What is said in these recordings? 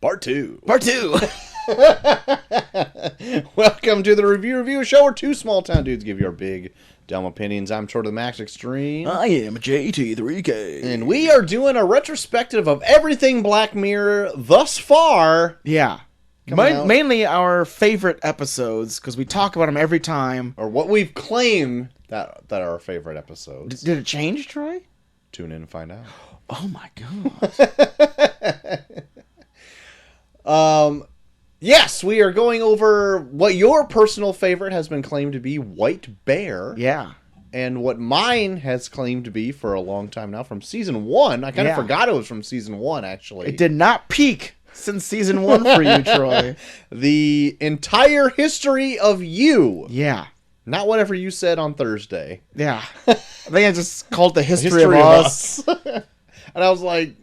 Part 2. Part 2. Welcome to the Review Show, where two small town dudes give your big, dumb opinions. I'm Short of the Max Extreme. I am JT3K. And we are doing a retrospective of everything Black Mirror thus far. Yeah. Mainly our favorite episodes, because we talk about them every time. Or what we've claimed that are our favorite episodes. Did it change, Troy? Tune in and find out. Oh my god. Yes, we are going over what your personal favorite has been claimed to be White Bear. Yeah. And what mine has claimed to be for a long time now from season 1. I kind of forgot it was from season 1, actually. It did not peak since season 1 for you, Troy. The entire history of you. Yeah. Not whatever you said on Thursday. Yeah. I think I just called it the history of us. And I was like,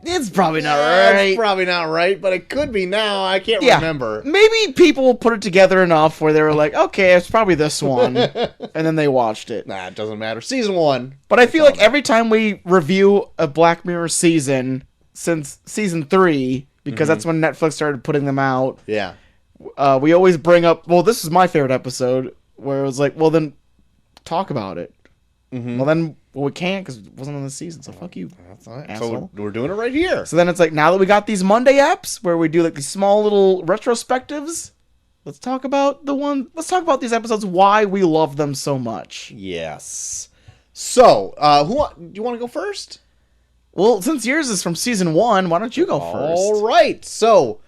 it's probably not right. It's probably not right, but it could be now. I can't remember. Maybe people put it together enough where they were like, okay, it's probably this one. And then they watched it. Nah, it doesn't matter. Season 1. But I feel like every time we review a Black Mirror season since season 3, because that's when Netflix started putting them out. Yeah. We always bring up, well, this is my favorite episode, where it was like, well, then talk about it. Well, then we can't because it wasn't on the season, so fuck you. That's all right. So we're doing it right here. So then it's like, now that we got these Monday apps where we do like these small little retrospectives, let's talk about these episodes, why we love them so much. Yes. So, do you want to go first? Well, since yours is from season 1, why don't you go first? All right. So,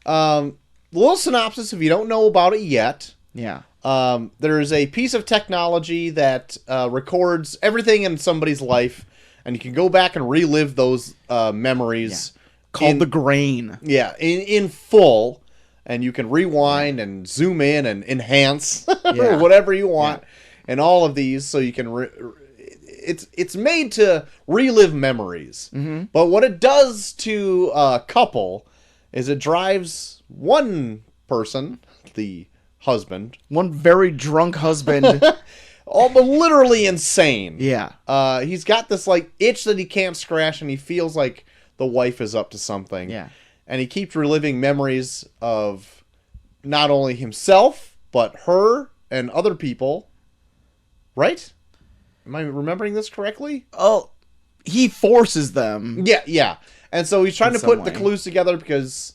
little synopsis if you don't know about it yet. Yeah. There's a piece of technology that records everything in somebody's life, and you can go back and relive those memories. Yeah. Called the grain. Yeah, in full, and you can rewind and zoom in and enhance or whatever you want, and all of these, so you can. It's made to relive memories, but what it does to a couple is it drives one person, the husband, one very drunk husband, but literally insane. Yeah. He's got this like itch that he can't scratch, and he feels like the wife is up to something. Yeah. And he keeps reliving memories of not only himself but her and other people. Right? Am I remembering this correctly? Oh, he forces them. Yeah. And so he's trying to put the clues together because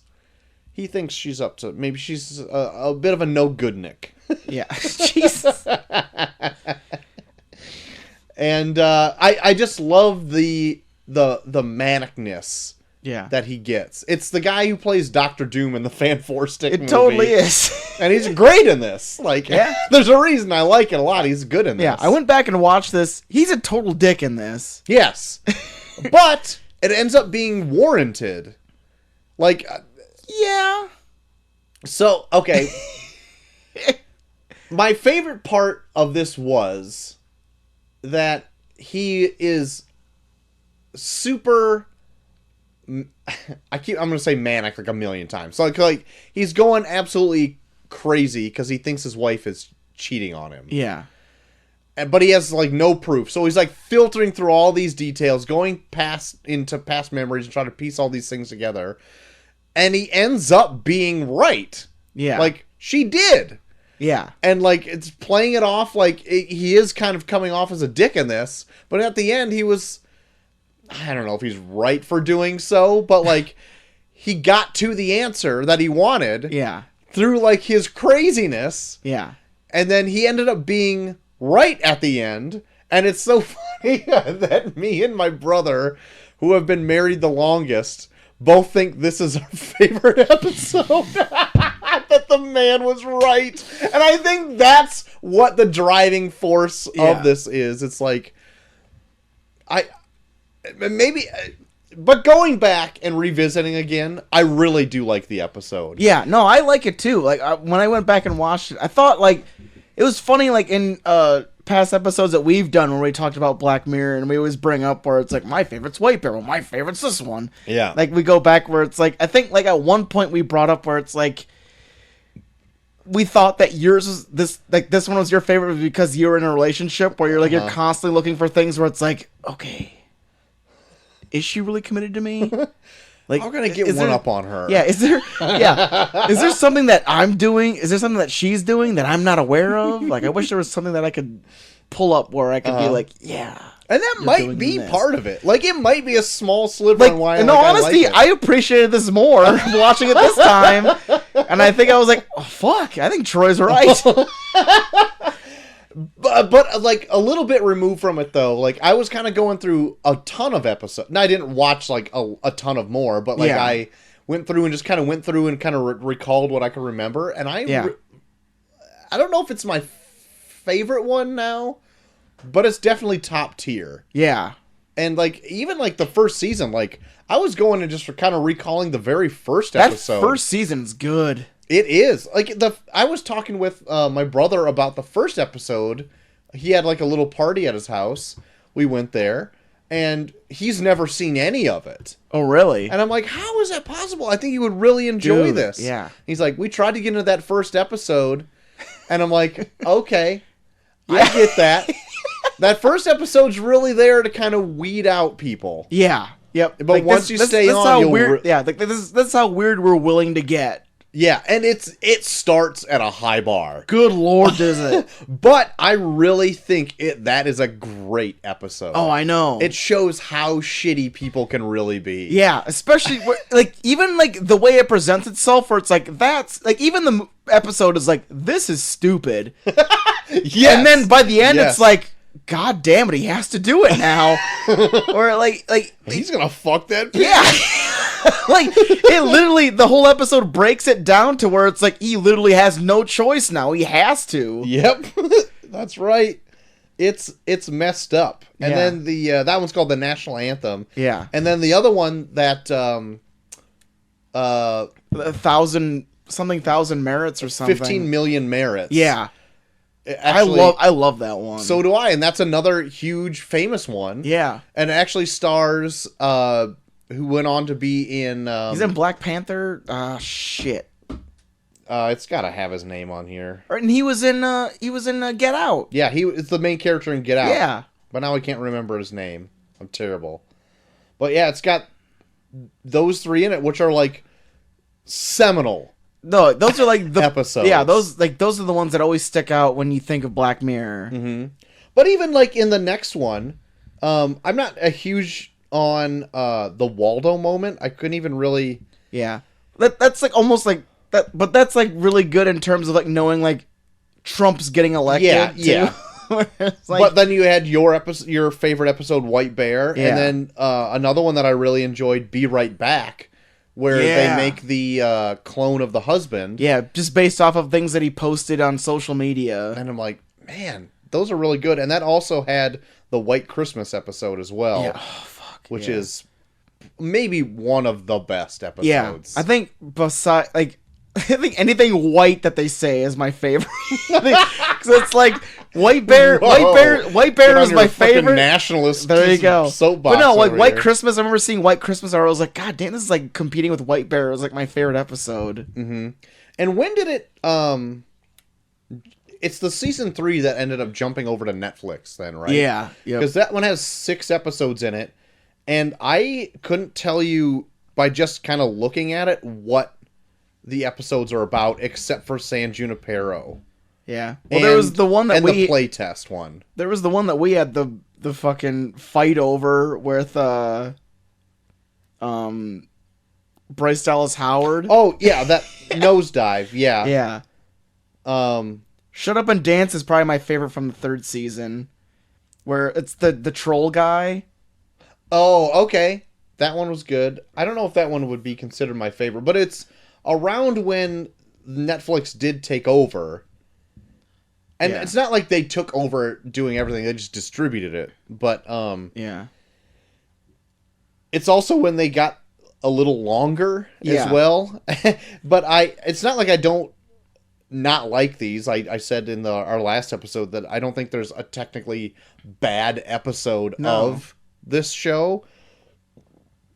he thinks she's up to... Maybe she's a bit of a no-goodnik. Yeah. Jesus. And I just love the manicness that he gets. It's the guy who plays Dr. Doom in the Fan 4 Stick movie. It totally is. And he's great in this. Like, there's a reason I like it a lot. He's good in this. Yeah, I went back and watched this. He's a total dick in this. Yes. But it ends up being warranted. Like... yeah. So, okay. My favorite part of this was that he is super... I'm going to say manic like a million times. So, like he's going absolutely crazy because he thinks his wife is cheating on him. Yeah. But he has, like, no proof. So he's, like, filtering through all these details, going into past memories and trying to piece all these things together. And he ends up being right. Yeah. Like, she did. Yeah. And, like, it's playing it off like he is kind of coming off as a dick in this. But at the end, he was... I don't know if he's right for doing so, but, like, he got to the answer that he wanted. Yeah. Through, like, his craziness. Yeah. And then he ended up being right at the end. And it's so funny that me and my brother, who have been married the longest... both think this is our favorite episode. That the man was right. And I think that's what the driving force of this is. It's like... But going back and revisiting again, I really do like the episode. Yeah, no, I like it too. Like, when I went back and watched it, I thought, like... It was funny, like, in past episodes that we've done where we talked about Black Mirror, and we always bring up where it's like, my favorite's White Bear, well, my favorite's this one. Yeah. Like, we go back where it's like, I think, like, at one point we brought up where it's like, we thought that yours was this one was your favorite because you were in a relationship where you're like, you're constantly looking for things where it's like, okay, is she really committed to me? Like, I'm gonna get one up on her. Yeah, is there something that I'm doing? Is there something that she's doing that I'm not aware of? Like, I wish there was something that I could pull up where I could be like, yeah. And that might be part of it. Like, it might be a small sliver on why. In all honesty, I appreciated this more watching it this time, and I think I was like, oh, fuck, I think Troy's right. But like a little bit removed from it though, like I was kind of going through a ton of episodes. Now I didn't watch like a ton of more, but like I went through and just kind of recalled what I could remember, and I don't know if it's my favorite one now, but it's definitely top tier. Yeah, and like even like the first season, like I was going and just kind of recalling the very first episode. That first season's good. It is. Like, I was talking with my brother about the first episode. He had, like, a little party at his house. We went there, and he's never seen any of it. Oh, really? And I'm like, how is that possible? I think you would really enjoy this. Yeah. He's like, we tried to get into that first episode, and I'm like, okay, I get that. That first episode's really there to kind of weed out people. Yeah. Yep. But like once you stay on, that's how weird we're willing to get. Yeah, and it starts at a high bar. Good Lord, does it? But I really think that is a great episode. Oh, I know. It shows how shitty people can really be. Yeah, especially like even like the way it presents itself, where it's like that's like even the episode is like this is stupid. Yes. And then by the end, it's like, God damn it, he has to do it now. Or like he's gonna fuck that bitch. Yeah. Like, it literally, the whole episode breaks it down to where it's like, he literally has no choice now. He has to. Yep. That's right. It's messed up. And then that one's called the National Anthem. Yeah. And then the other one that, 1,000 merits or something. 15 million merits. Yeah. Actually, I love that one. So do I. And that's another huge famous one. Yeah. And it actually stars, who went on to be in... he's in Black Panther? Shit. It's got to have his name on here. And he was in Get Out. Yeah, it's the main character in Get Out. Yeah. But now I can't remember his name. I'm terrible. But yeah, it's got those three in it, which are like seminal. No, those are like the episodes. Yeah, those are the ones that always stick out when you think of Black Mirror. Mm-hmm. But even like in the next one, I'm not a huge on the Waldo moment. I couldn't even really. Yeah, that's like almost like that, but that's like really good in terms of like knowing like Trump's getting elected. Yeah, too. yeah. But then you had your favorite episode, White Bear, and then another one that I really enjoyed, Be Right Back, where they make the clone of the husband. Yeah, just based off of things that he posted on social media. And I'm like, man, those are really good. And that also had the White Christmas episode as well. Yeah. Oh, fuck. Which is maybe one of the best episodes. Yeah, I think I think anything white that they say is my favorite. Because it's like White Bear is my favorite. Nationalist. There you go. Soapbox. But no, like White here. Christmas. I remember seeing White Christmas. I was like, God damn, this is like competing with White Bear. It was like my favorite episode. Mm-hmm. And when did it? It's the season 3 that ended up jumping over to Netflix. Then, right? Yeah. Because that one has 6 episodes in it. And I couldn't tell you by just kind of looking at it what the episodes are about, except for San Junipero. Yeah. Well, there was the one that the playtest one. There was the one that we had the fucking fight over with Bryce Dallas Howard. Oh yeah, that nosedive. Yeah. Yeah. Shut Up and Dance is probably my favorite from the 3rd season, where it's the troll guy. Oh, okay. That one was good. I don't know if that one would be considered my favorite, but it's around when Netflix did take over. And it's not like they took over doing everything, they just distributed it. But yeah. It's also when they got a little longer as well. But it's not like I don't not like these. I said in our last episode that I don't think there's a technically bad episode of this show,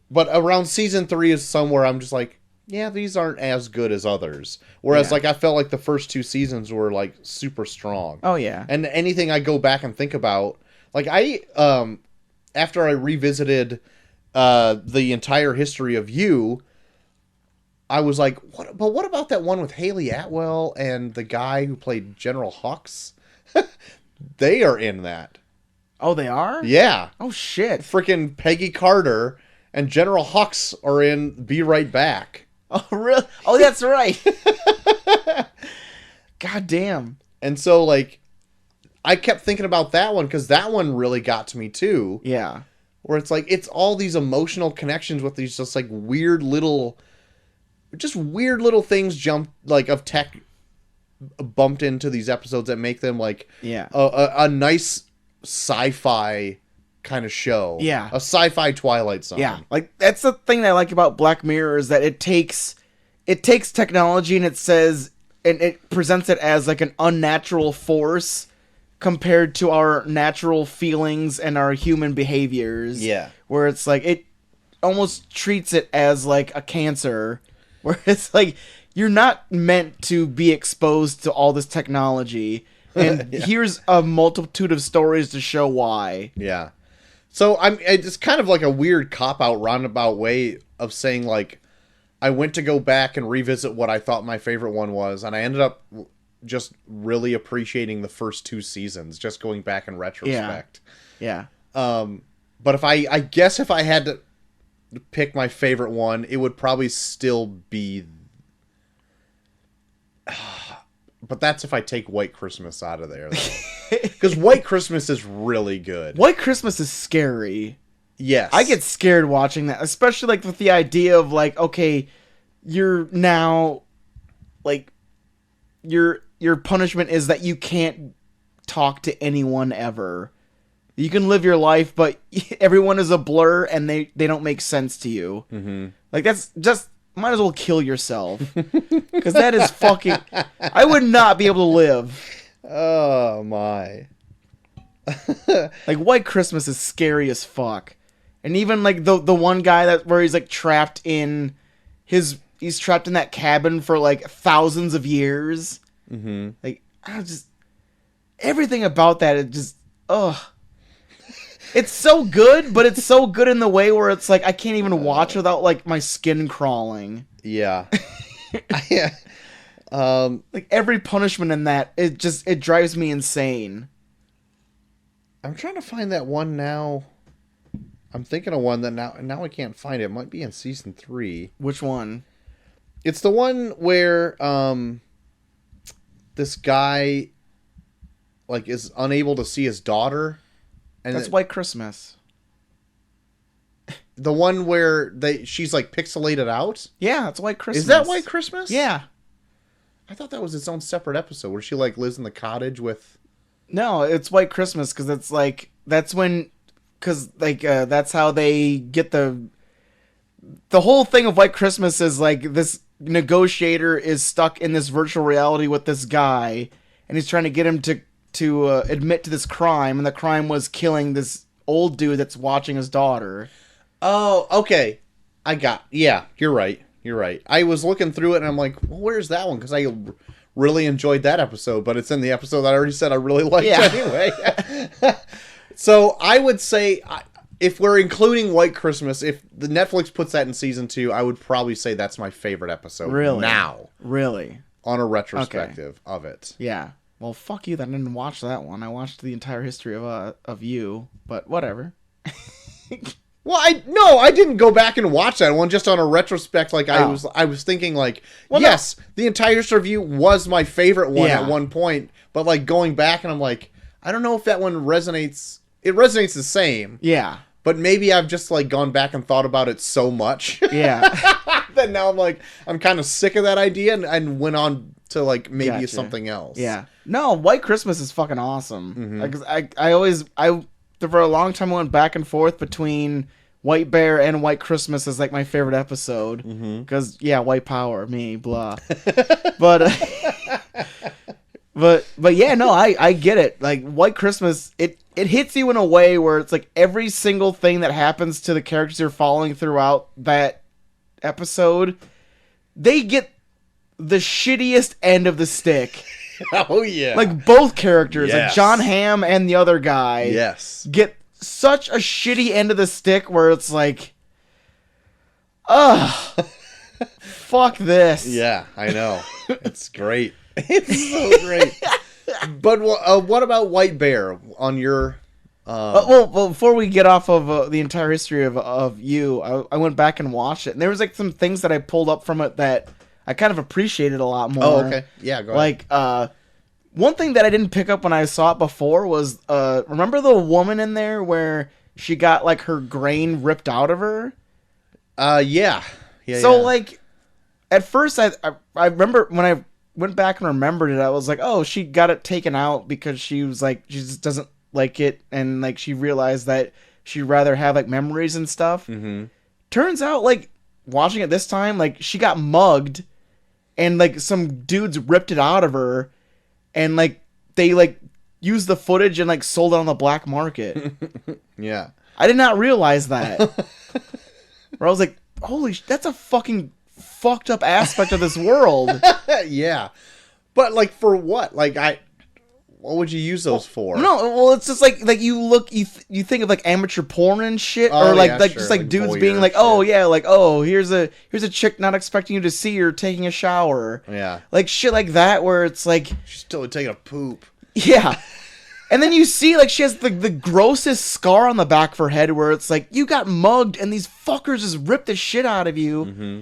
but around season 3 is somewhere I'm just like, yeah, these aren't as good as others. Whereas like I felt like the first 2 seasons were like super strong. Oh yeah. And anything I go back and think about, like I after I revisited the entire history of you, I was like, what about that one with Haley Atwell and the guy who played General Hux? They are in that. Oh, they are? Yeah. Oh, shit. Freaking Peggy Carter and General Hux are in Be Right Back. Oh, really? Oh, that's right. God damn. And so, like, I kept thinking about that one because that one really got to me, too. Yeah. Where it's like, it's all these emotional connections with these just, like, weird little things of tech bumped into these episodes that make them, like, a nice sci-fi kind of show. Yeah. A sci-fi Twilight Zone. Yeah. Like, that's the thing that I like about Black Mirror is that it takes technology and it presents it as, like, an unnatural force compared to our natural feelings and our human behaviors. Yeah. Where it's like, it almost treats it as, like, a cancer. Where it's like, you're not meant to be exposed to all this technology. And here's a multitude of stories to show why. Yeah. So it's kind of like a weird cop-out, roundabout way of saying, like, I went to go back and revisit what I thought my favorite one was, and I ended up just really appreciating the first 2 seasons, just going back in retrospect. Yeah. But I guess if I had to pick my favorite one, it would probably still be... But that's if I take White Christmas out of there, though. Because White Christmas is really good. White Christmas is scary. Yes. I get scared watching that, especially, like, with the idea of, like, okay, you're now, like, your punishment is that you can't talk to anyone ever. You can live your life, but everyone is a blur, and they don't make sense to you. Mm-hmm. Like, that's just... Might as well kill yourself. Because that is fucking... I would not be able to live. Oh, my. Like, White Christmas is scary as fuck. And even, like, the one guy where he's, like, trapped in his... He's trapped in that cabin for, like, thousands of years. Mm-hmm. Like, I just... Everything about that, it just... Ugh. It's so good, but it's so good in the way where it's like I can't even watch without, like, my skin crawling. Yeah. Like, every punishment in that, it drives me insane. I'm trying to find that one now. I'm thinking of one that now I can't find it. It might be in season 3. Which one? It's the one where this guy, like, is unable to see his daughter. And that's White Christmas. The one where she's, like, pixelated out? Yeah, it's White Christmas. Is that White Christmas? Yeah. I thought that was its own separate episode where she, like, lives in the cottage with... No, it's White Christmas because it's, like... That's when... Because, like, that's how they get the... The whole thing of White Christmas is, like, this negotiator is stuck in this virtual reality with this guy, and he's trying to get him to admit to this crime, and the crime was killing this old dude that's watching his daughter. Oh, okay. Yeah, you're right. I was looking through it, and I'm like, well, where's that one? Because I really enjoyed that episode, but it's in the episode that I already said I really liked anyway. So I would say, if we're including White Christmas, if the Netflix puts that in season 2, I would probably say that's my favorite episode. Really? Now. Really? On a retrospective of it. Yeah. Well, fuck you, that I didn't watch that one. I watched the entire history of you, but whatever. Well, I didn't go back and watch that one just on a retrospect. Like, I was thinking, like, well, yes, the entire history of you was my favorite one at one point, but, like, going back and I'm like, I don't know if that one resonates. It resonates the same. Yeah. But maybe I've just, like, gone back and thought about it so much. Yeah. That now I'm like, I'm kind of sick of that idea and went on to, like, maybe something else. Yeah. No, White Christmas is fucking awesome. Mm-hmm. I for a long time I went back and forth between White Bear and White Christmas as, like, my favorite episode. Because, white power, me, blah. But yeah, no, I get it. Like, White Christmas, it hits you in a way where it's like every single thing that happens to the characters you're following throughout that episode, they get the shittiest end of the stick. Oh, yeah. Like, both characters, like John Hamm and the other guy, get such a shitty end of the stick where it's like, Ugh. Fuck this. Yeah, I know. It's great. It's so great. But what about White Bear on your... Well, before we get off of the entire history of you, I went back and watched it, and there was like some things that I pulled up from it that I kind of appreciated a lot more. Oh, okay. Yeah, go ahead. Like, one thing that I didn't pick up when I saw it before was, remember the woman in there where she got like her grain ripped out of her? Yeah. So like, at first I remember when I went back and remembered it, I was like, oh, she got it taken out because she was like, she just doesn't like it, and like she realized that she'd rather have like memories and stuff. Mm-hmm. Turns out, like, watching it this time, like she got mugged, and like some dudes ripped it out of her, and like they like used the footage and like sold it on the black market. Yeah, I did not realize that. Where I was like, holy, that's a fucking fucked up aspect of this world. Yeah, but like for what? Like what would you use those for? No, well, it's just like you think of like amateur porn and shit, Oh, or like yeah, like sure, just like like dudes voyeur being like, shit. oh yeah, like, oh, here's a chick not expecting you to see her taking a shower. Yeah, Like shit like that, where it's like, she's still taking a poop. yeah. And then you see like she has the grossest scar on the back of her head, where it's like, you got mugged and these fuckers just ripped the shit out of you. Mm-hmm.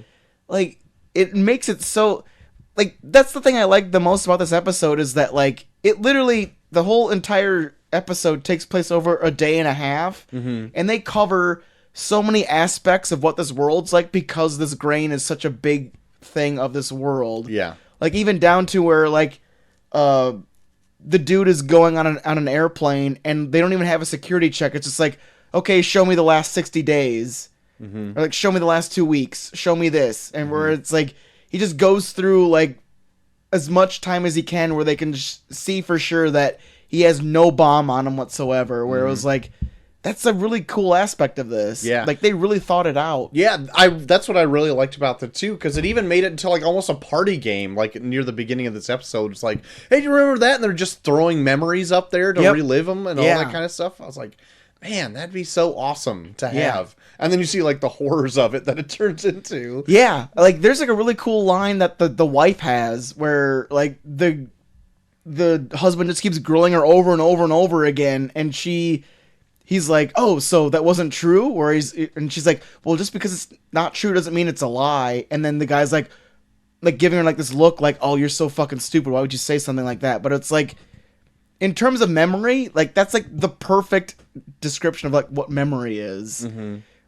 Like, it makes it so, like, that's the thing I like the most about this episode, is that like it literally, the whole entire episode takes place over a day and a half, and they cover so many aspects of what this world's like, because this grain is such a big thing of this world. Yeah, Like, even down to where like the dude is going on an airplane, and they don't even have a security check. It's just like, okay, show me the last 60 days. Or like, show me the last 2 weeks. Show me this. And where it's like, he just goes through like as much time as he can where they can see for sure that he has no bomb on him whatsoever. Where it was like, that's a really cool aspect of this. Yeah. Like, they really thought it out. yeah. That's what I really liked about the two, because it even made it into like almost a party game. Like near the beginning of this episode, it's like, hey, do you remember that? And they're just throwing memories up there to relive them and all that kind of stuff. I was like, man, that'd be so awesome to have. And then you see like the horrors of it that it turns into. Yeah, like there's like a really cool line that the wife has, where like the husband just keeps grilling her over and over and over again, and he's like, oh, so that wasn't true? And she's like, well, just because it's not true doesn't mean it's a lie. And then the guy's like giving her like this look like, oh, you're so fucking stupid, why would you say something like that? But it's like, in terms of memory, like that's like the perfect description of like what memory is.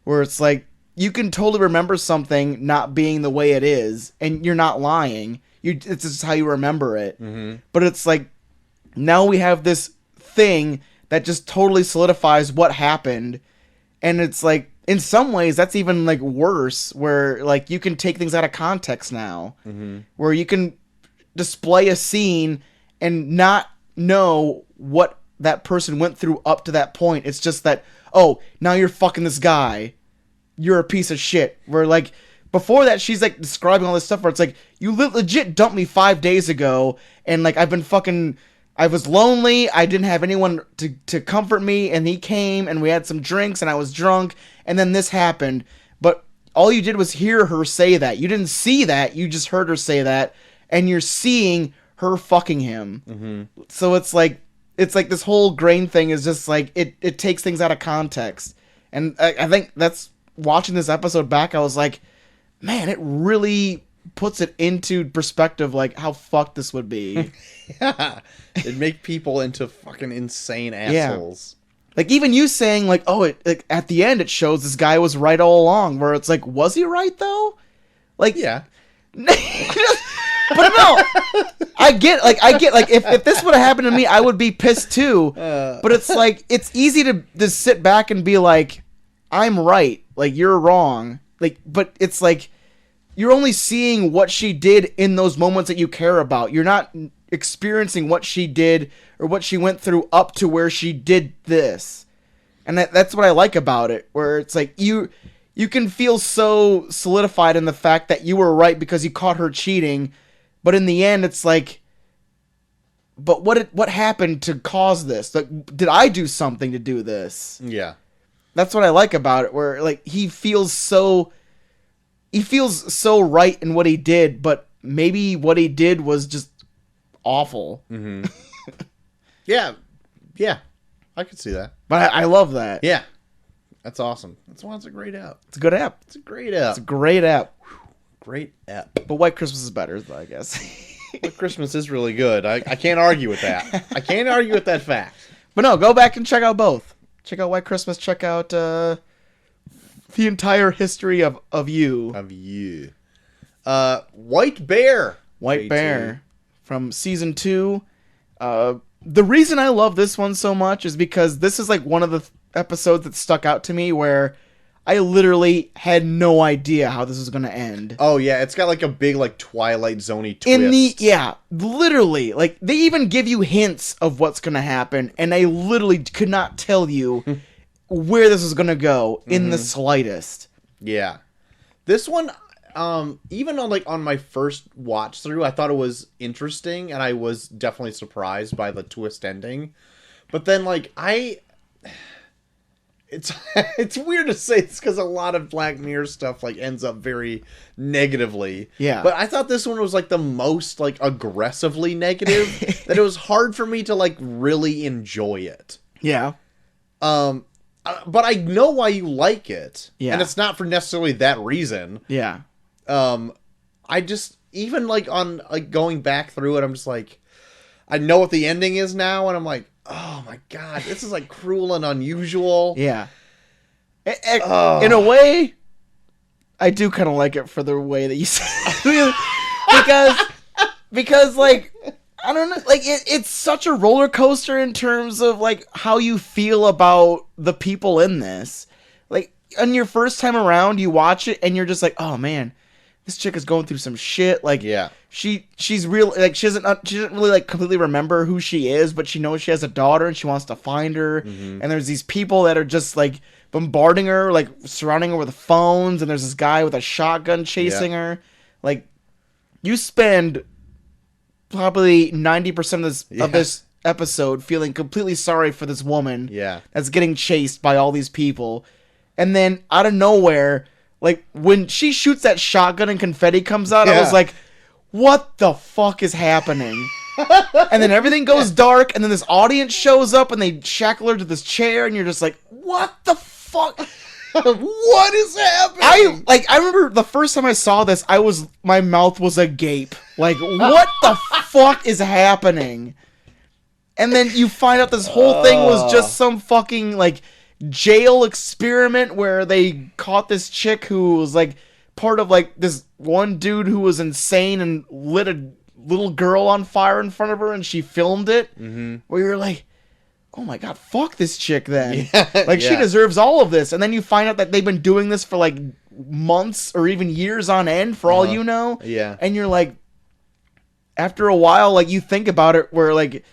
Where it's like, you can totally remember something not being the way it is, and you're not lying. It's just how you remember it. But it's like, now we have this thing that just totally solidifies what happened, and it's like, in some ways that's even like worse, where like you can take things out of context now, where you can display a scene and not know what that person went through up to that point. It's just that, oh, now you're fucking this guy, you're a piece of shit. Where like, before that, she's like describing all this stuff where it's like, you legit dumped me 5 days ago, and like I was lonely, I didn't have anyone to comfort me, and he came and we had some drinks and I was drunk, and then this happened. But all you did was hear her say that. You didn't see that, you just heard her say that, and you're seeing her fucking him. So it's like this whole grain thing is just like, it takes things out of context. And I think that's, watching this episode back, I was like, man, it really puts it into perspective, like how fucked this would be. Yeah, it'd make people into fucking insane assholes. Yeah. Like, even you saying like, oh, at the end it shows this guy was right all along, where it's like, was he right though? Like, yeah. But no, I get like if this would have happened to me, I would be pissed too. But it's like, it's easy to just sit back and be like, I'm right, like you're wrong. Like, but it's like, you're only seeing what she did in those moments that you care about. You're not experiencing what she did or what she went through up to where she did this. And that's what I like about it, where it's like, you can feel so solidified in the fact that you were right because you caught her cheating. But in the end, it's like, but what happened to cause this? Like, did I do something to do this? Yeah. That's what I like about it, where like he feels so he feels so right in what he did, but maybe what he did was just awful. Mm-hmm. Yeah. I could see that. But I love that. Yeah. That's awesome. That's why it's a great app. It's a good app. It's a great app. It's a great app. Great app. But White Christmas is better, I guess. White Christmas is really good. I can't argue with that. I can't argue with that fact. But no, go back and check out both. Check out White Christmas. Check out the entire history of you. Of you. White Bear. White Bear from season 2. The reason I love this one so much is because this is like one of the episodes that stuck out to me where I literally had no idea how this was going to end. Oh yeah, it's got like a big like Twilight Zone-y twist. Literally, like they even give you hints of what's going to happen, and I literally could not tell you where this is going to go in the slightest. Yeah. This one, even on my first watch through, I thought it was interesting, and I was definitely surprised by the twist ending. But then, like, it's weird to say this because a lot of Black Mirror stuff like ends up very negatively. Yeah. But I thought this one was like the most like aggressively negative that it was hard for me to like really enjoy it. Yeah. But I know why you like it. Yeah. And it's not for necessarily that reason. Yeah. I just, even like on like going back through it, I'm just like, I know what the ending is now, and I'm like, oh my god, this is like cruel and unusual. Yeah. In a way, I do kind of like it for the way that you say it. because like, I don't know, like it's such a roller coaster in terms of like how you feel about the people in this. Like on your first time around, you watch it and you're just like, oh man, this chick is going through some shit. Like, yeah, she's real. Like she doesn't really like completely remember who she is, but she knows she has a daughter and she wants to find her. Mm-hmm. And there's these people that are just like bombarding her, like surrounding her with phones. And there's this guy with a shotgun chasing her. Like, you spend probably 90% of this episode feeling completely sorry for this woman. Yeah, that's getting chased by all these people, and then out of nowhere. Like, when she shoots that shotgun and confetti comes out, I was like, what the fuck is happening? And then everything goes dark, and then this audience shows up, and they shackle her to this chair, and you're just like, what the fuck? What is happening? I remember the first time I saw this, my mouth was agape. Like, what the fuck is happening? And then you find out this whole thing was just some fucking, like, jail experiment where they caught this chick who was like part of like this one dude who was insane and lit a little girl on fire in front of her, and she filmed it. Mm-hmm. Where you're like, oh my god, fuck this chick then. Like she deserves all of this. And then you find out that they've been doing this for like months or even years on end for all you know. Yeah. And you're like, after a while, like you think about it where like,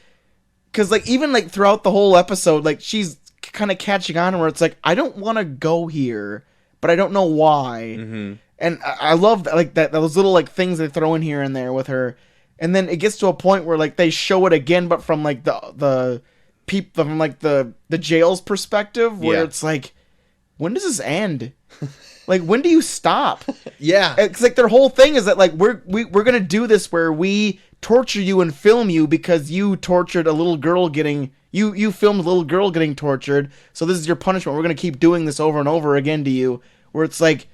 cause like even like throughout the whole episode, like she's kind of catching on where it's like, I don't want to go here, but I don't know why. Mm-hmm. And I love that, like those little like things they throw in here and there with her. And then it gets to a point where like they show it again, but from like the people from like the jail's perspective, where it's like, when does this end? Like, when do you stop? Yeah. It's like their whole thing is that like we're gonna do this where we torture you and film you because you tortured a little girl getting you filmed a little girl getting tortured, so this is your punishment. We're gonna keep doing this over and over again to you. Where it's like,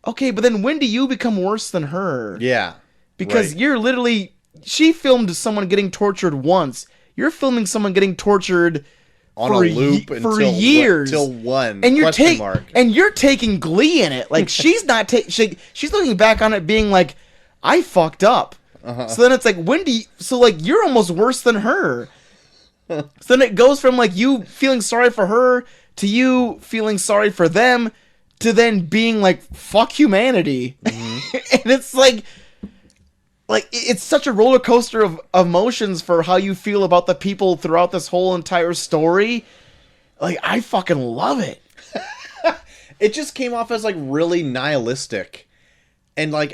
okay, but then when do you become worse than her? Yeah. Because you're literally, she filmed someone getting tortured once. You're filming someone getting tortured on a loop for years until one. And you're taking glee in it. Like she's not she's looking back on it being like, I fucked up. Uh-huh. So then it's like, you're almost worse than her. So then it goes from like you feeling sorry for her to you feeling sorry for them to then being like, fuck humanity. Mm-hmm. And it's like it's such a roller coaster of emotions for how you feel about the people throughout this whole entire story. Like, I fucking love it. It just came off as like really nihilistic. And like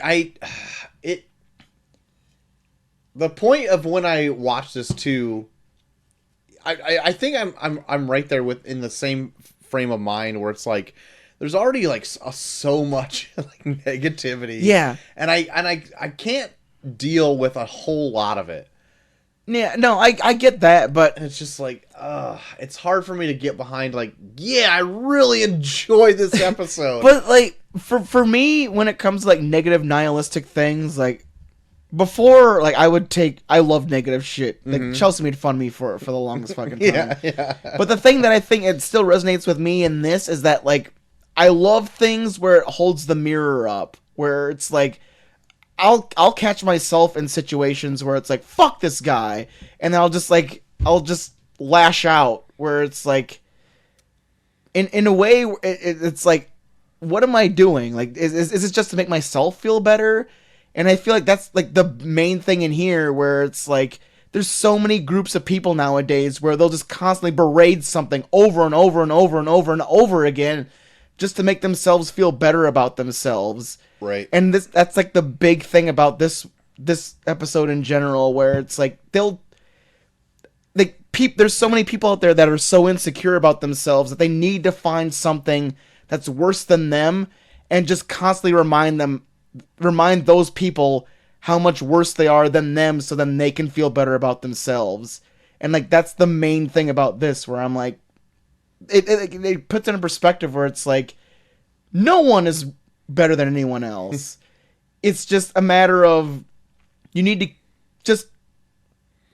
the point of when I watched this too, I think I'm right there in the same frame of mind where it's like there's already like so much like negativity. Yeah. And I can't deal with a whole lot of it. Yeah, no, I get that, but And it's just like, it's hard for me to get behind, like, yeah, I really enjoyed this episode. but like for me, when it comes to like negative nihilistic things, like before, like I love negative shit. Like Chelsea made fun of me for the longest fucking time. Yeah. But the thing that I think it still resonates with me in this is that like I love things where it holds the mirror up, where it's like I'll catch myself in situations where it's like fuck this guy, and I'll just lash out, where it's like in a way it's like, what am I doing? Like is it just to make myself feel better? And I feel like that's like the main thing in here, where it's like there's so many groups of people nowadays where they'll just constantly berate something over and over and over and over and over again just to make themselves feel better about themselves. Right. And that's like the big thing about this episode in general, where it's like there's so many people out there that are so insecure about themselves that they need to find something that's worse than them and just constantly remind those people how much worse they are than them, so then they can feel better about themselves. And like that's the main thing about this, where I'm like it puts it in perspective, where it's like no one is better than anyone else. It's just a matter of you need to just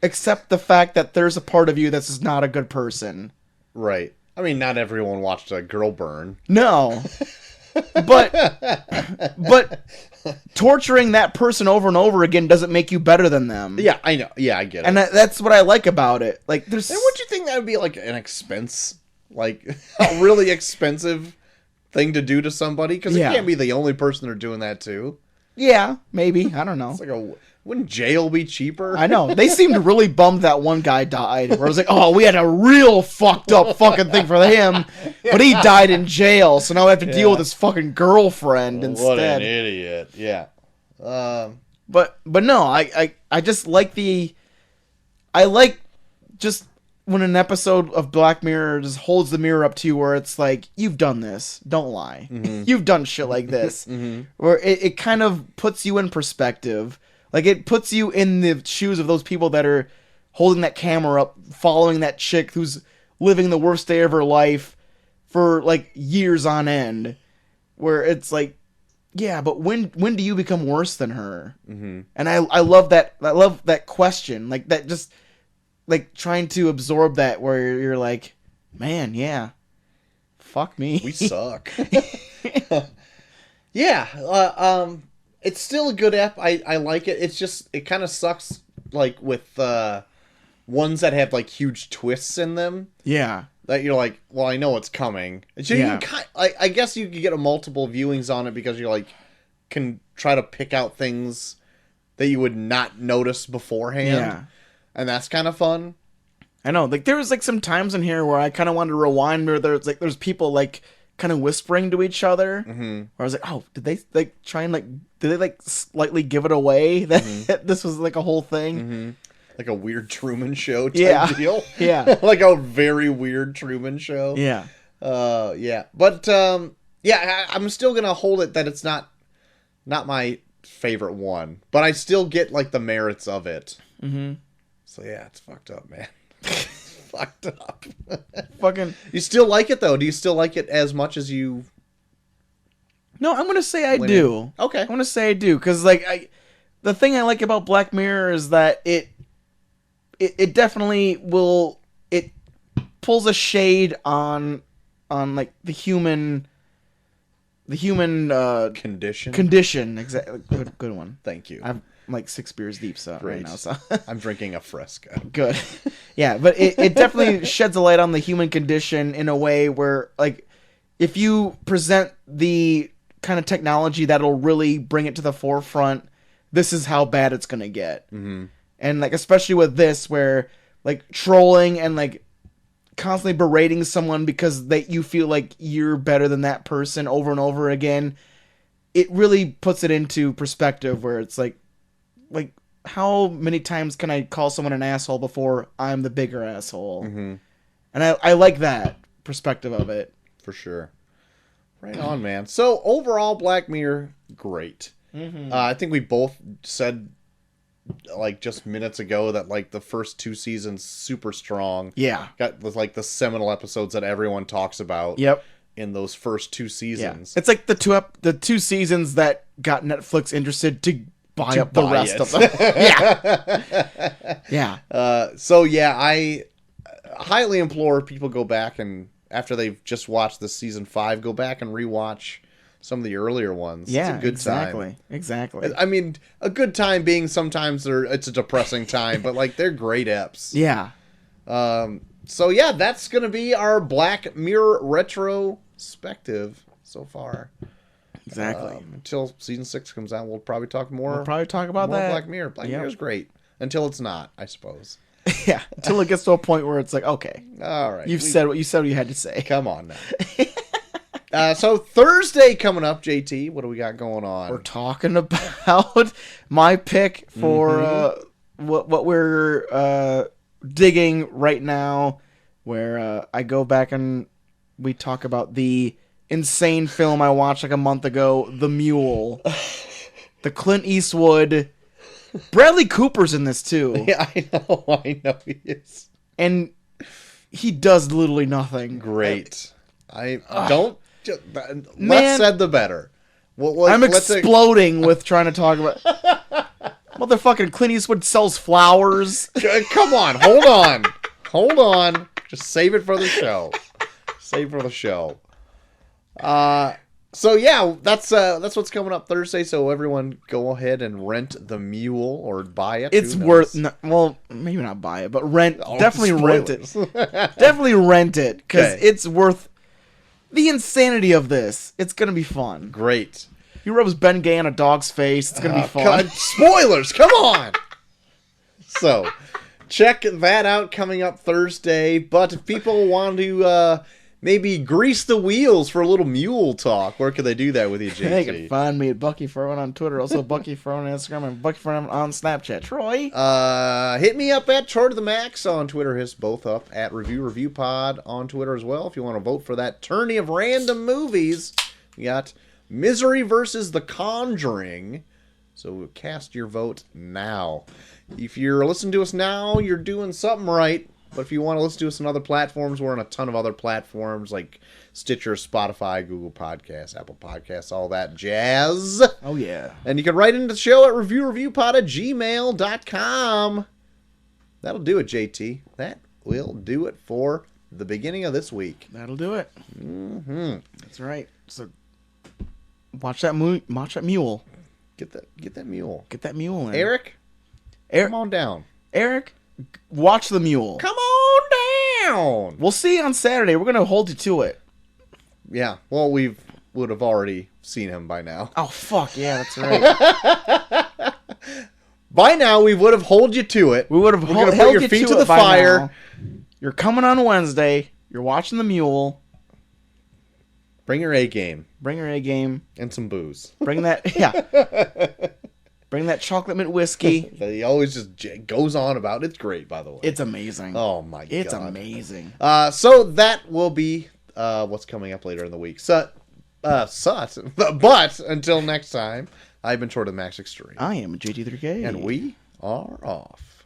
accept the fact that there's a part of you that's just not a good person. Right. I mean, not everyone watched a girl burn. No. But torturing that person over and over again doesn't make you better than them. Yeah, I know. Yeah, I get it. And that's what I like about it. Like, there's. And would you think that would be like an expense, like a really expensive thing to do to somebody? Because it can't be the only person they're doing that to. Yeah, maybe. I don't know. It's like wouldn't jail be cheaper? I know. They seemed really bummed that one guy died. Where I was like, oh, we had a real fucked up fucking thing for him, but he died in jail, so now I have to deal with his fucking girlfriend instead. What an idiot. Yeah. But no, I just like I like just when an episode of Black Mirror just holds the mirror up to you, where it's like, you've done this, don't lie. You've done shit like this. Where it kind of puts you in perspective. Like, it puts you in the shoes of those people that are holding that camera up, following that chick who's living the worst day of her life for, like, years on end. Where it's like, yeah, but when do you become worse than her? And I love that. I love that question. Like, that just, like, trying to absorb that, where you're like, man, yeah, fuck me. We suck. Yeah. It's still a good app. I like it. It's just, it kind of sucks, like, with ones that have, like, huge twists in them. Yeah. That you're like, well, I know it's coming. So I guess you could get a multiple viewings on it, because you're like, can try to pick out things that you would not notice beforehand. Yeah. And that's kind of fun. I know. Like, there was, like, some times in here where I kind of wanted to rewind, where there's people, like, kind of whispering to each other. Where I was like, oh, did they, like, try and, like, did they, like, slightly give it away that this was, like, a whole thing? Like a weird Truman Show type deal. Yeah. Like a very weird Truman Show. Yeah. Yeah. But, I'm still going to hold it that it's not my favorite one. But I still get, like, the merits of it. So, yeah, it's fucked up, man. Fucked up. Fucking. You still like it, though? Do you still like it as much as you... No, I'm going to say I do. Okay. I'm going to say I do. Because, like, the thing I like about Black Mirror is that it definitely will... It pulls a shade on like, the human condition. Condition, exactly. Good one. Thank you. I'm like 6 beers deep right now, so I'm drinking a Fresca. Good. Yeah, but it definitely sheds a light on the human condition in a way where, like, if you present the kind of technology that'll really bring it to the forefront, this is how bad it's gonna get. And, like, especially with this, where, like, trolling and, like, constantly berating someone because you feel like you're better than that person over and over again, it really puts it into perspective, where it's like, how many times can I call someone an asshole before I'm the bigger asshole? And I like that perspective of it. For sure. Right on, man. So overall, Black Mirror, great. I think we both said like just minutes ago that like the first 2 seasons super strong. Yeah. Got like the seminal episodes that everyone talks about. Yep. In those first 2 seasons. Yeah. It's like the 2 seasons that got Netflix interested to buy up the rest of them. Yeah. So yeah, I highly implore people go back and after they've just watched the season 5, go back and rewatch some of the earlier ones. Yeah, it's a good time. Exactly. I mean, a good time being sometimes it's a depressing time, but like they're great eps. Yeah. So yeah, that's gonna be our Black Mirror retrospective so far. Exactly. Until season 6 comes out, we'll probably talk more. We'll probably talk about that. Black Mirror. Black Mirror's great until it's not, I suppose. Yeah, until it gets to a point where it's like, okay, all right, you've said what you had to say. Come on now. So Thursday coming up, JT, what do we got going on? We're talking about my pick for what we're digging right now, where I go back and we talk about the insane film I watched like a month ago, The Mule, the Clint Eastwood. Bradley Cooper's in this too. Yeah, I know he is. And he does literally nothing. Great. I don't... Less said the better. I'm exploding with trying to talk about... Motherfucking Clint Eastwood sells flowers. Come on. Hold on. Just save it for the show. So yeah, that's what's coming up Thursday. So everyone, go ahead and rent The Mule or buy it. It's worth. Well, maybe not buy it, but rent. Definitely rent it. Definitely rent it because it's worth the insanity of this. It's gonna be fun. Great. He rubs Ben Gay on a dog's face. It's gonna be fun. God, spoilers! Come on. So check that out coming up Thursday. But if people want to. Maybe grease the wheels for a little mule talk. Where could they do that with you, JT? They can find me at Bucky Furman on Twitter, also Bucky Furman on Instagram, and Bucky Furman on Snapchat. Troy? Hit me up at Troy to the Max on Twitter. Hit us both up at Review Pod on Twitter as well. If you want to vote for that tourney of random movies, we got Misery versus The Conjuring. So cast your vote now. If you're listening to us now, you're doing something right. But if you want to listen to us on other platforms, we're on a ton of other platforms like Stitcher, Spotify, Google Podcasts, Apple Podcasts, all that jazz. Oh, yeah. And you can write into the show at reviewpod@gmail.com. That'll do it, JT. That will do it for the beginning of this week. That'll do it. Mm-hmm. That's right. So watch that mule. Get that mule. Get that mule in. Eric, come on down. Eric, watch The Mule. Come on down. We'll see you on Saturday. We're going to hold you to it. Yeah. Well, we would have already seen him by now. Oh, fuck. Yeah, that's right. By now, we would have held you to it. We would have held your feet to the fire. Now. You're coming on Wednesday. You're watching The Mule. Bring your A game. Bring your A game. And some booze. Bring that, yeah. Bring that chocolate mint whiskey. That he always just goes on about. It's great, by the way. It's amazing. Oh, my God. It's amazing. So that will be what's coming up later in the week. But until next time, I've been Troy to the Max Extreme. I am JT3K. And we are off.